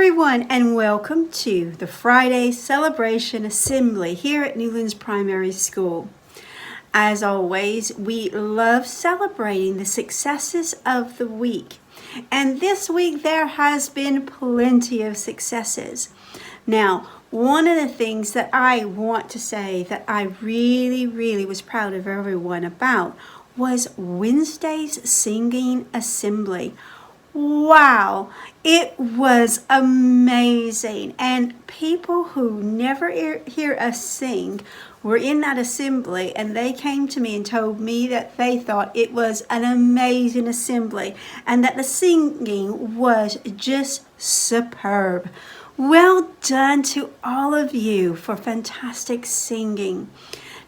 everyone, and welcome to the Friday Celebration Assembly here at Newlands Primary School. As always, we love celebrating the successes of the week. And this week there has been plenty of successes. Now, one of the things that I want to say that I really was proud of everyone about was Wednesday's singing assembly. Wow, it was amazing, and people who never hear us sing were in that assembly, and they came to me and told me that they thought it was an amazing assembly and that the singing was just superb. Well done to all of you for fantastic singing.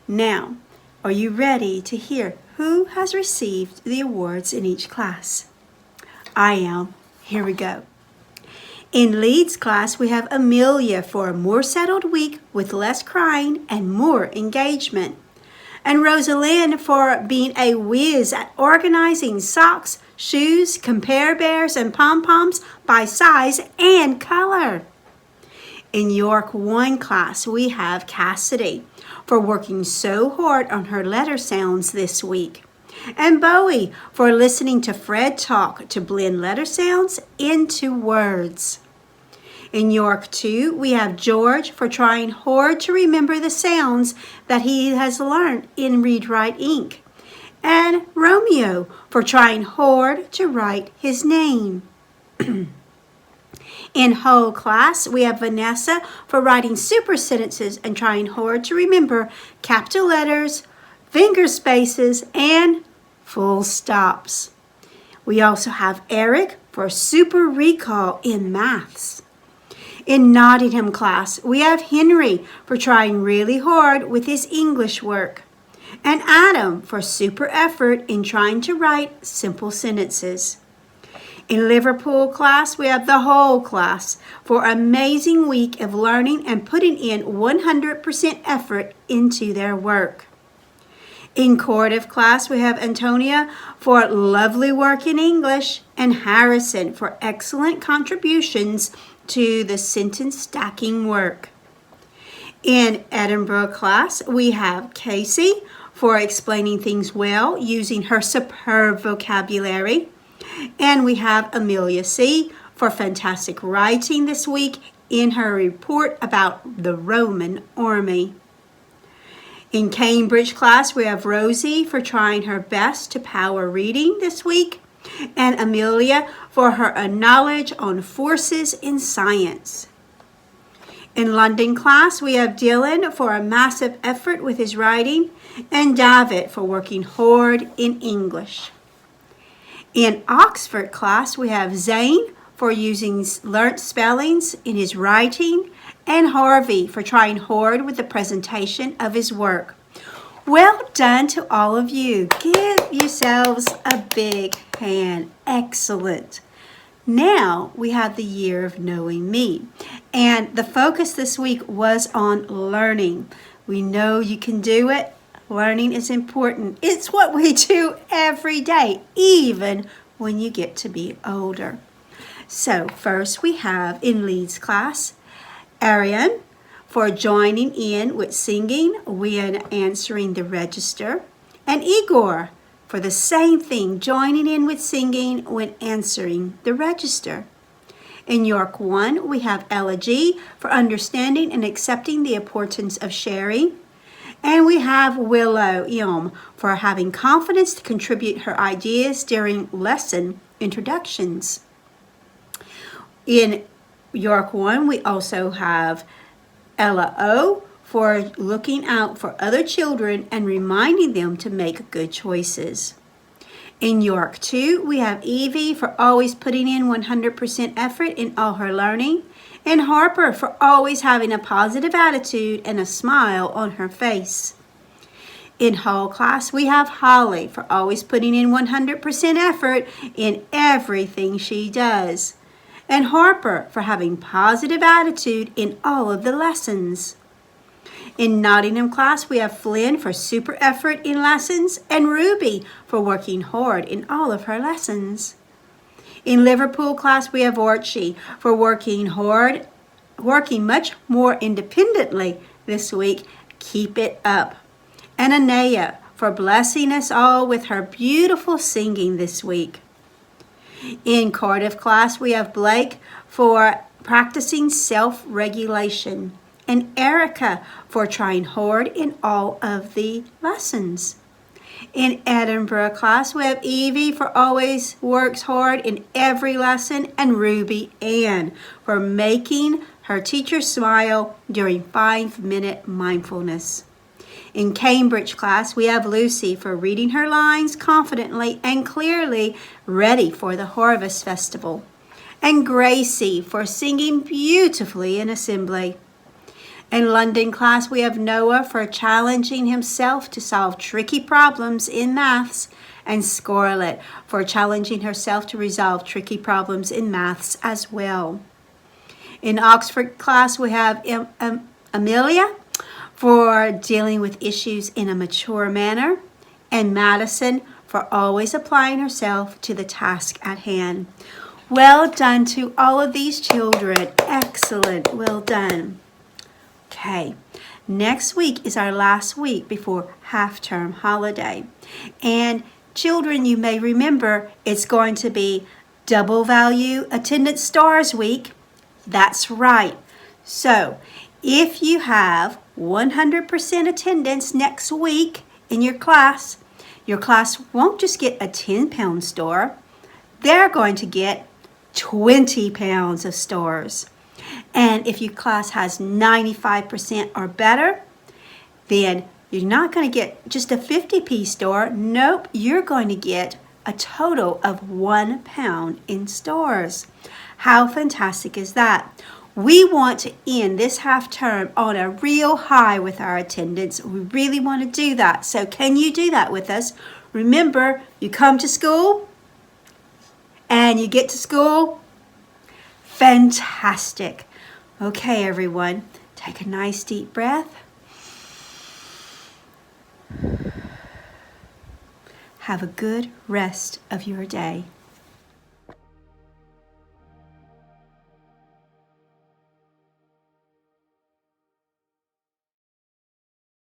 Now, are you ready to hear who has received the awards in each class? I am. Here we go. In Lead's class, we have Amelia for a more settled week with less crying and more engagement. And Rosalind for being a whiz at organizing socks, shoes, compare bears, and pom-poms by size and color. In York 1 class, we have Cassidy for working so hard on her letter sounds this week. And Bowie for listening to Fred talk to blend letter sounds into words. In York 2, we have George for trying hard to remember the sounds that he has learned in Read Write Ink. And Romeo for trying hard to write his name. In whole class, we have Vanessa for writing super sentences and trying hard to remember capital letters, finger spaces, and full stops. We also have Eric for super recall in maths. In Nottingham class, we have Henry for trying really hard with his English work, and Adam for super effort in trying to write simple sentences. In Liverpool class, we have the whole class for an amazing week of learning and putting in 100% effort into their work. In Cardiff class, we have Antonia for lovely work in English and Harrison for excellent contributions to the sentence stacking work. In Edinburgh class, we have Casey for explaining things well using her superb vocabulary. And we have Amelia C. for fantastic writing this week in her report about the Roman army. In Cambridge class, we have Rosie for trying her best to power reading this week, and Amelia for her knowledge on forces in science. In London class, we have Dylan for a massive effort with his writing, and David for working hard in English. In Oxford class, we have Zane for using learnt spellings in his writing, and Harvey for trying hard with the presentation of his work. Well done to all of you. Give yourselves a big hand. Excellent. Now we have the year of knowing me. And the focus this week was on learning. We know you can do it. Learning is important. It's what we do every day, even when you get to be older. So first we have in Lead's class, Ariane for joining in with singing when answering the register, and Igor for the same thing, joining in with singing when answering the register. In York 1, we have Ella G for understanding and accepting the importance of sharing, and we have Willow Ilm for having confidence to contribute her ideas during lesson introductions. In York 1, we also have Ella O for looking out for other children and reminding them to make good choices. In York 2, we have Evie for always putting in 100% effort in all her learning, and Harper for always having a positive attitude and a smile on her face. In whole class, we have Holly for always putting in 100% effort in everything she does, and Harper for having positive attitude in all of the lessons. In Nottingham class, we have Flynn for super effort in lessons and Ruby for working hard in all of her lessons. In Liverpool class, we have Archie for working hard, working much more independently this week. Keep it up. And Anaya for blessing us all with her beautiful singing this week. In Cardiff class, we have Blake for practicing self-regulation and Erica for trying hard in all of the lessons. In Edinburgh class, we have Evie for always works hard in every lesson and Ruby Ann for making her teacher smile during 5-minute mindfulness. In Cambridge class, we have Lucy for reading her lines confidently and clearly, ready for the Harvest Festival. And Gracie for singing beautifully in assembly. In London class, we have Noah for challenging himself to solve tricky problems in maths, and Scarlett for challenging herself to resolve tricky problems in maths as well. In Oxford class, we have Amelia for dealing with issues in a mature manner, and Madison for always applying herself to the task at hand. Well done to all of these children. Excellent. Well done. Okay, next week is our last week before half-term holiday. And children, you may remember it's going to be double value attendance stars week. That's right. So if you have 100% attendance next week in your class won't just get a 10-pound star. They're going to get 20 pounds of stars. And if your class has 95% or better, then you're not going to get just a 50p star. Nope, you're going to get a total of 1 pound in stars. How fantastic is that? We want to end this half term on a real high with our attendance. We really want to do that. So can you do that with us? Remember, you come to school and you get to school. Fantastic. Okay, everyone, take a nice deep breath. Have a good rest of your day.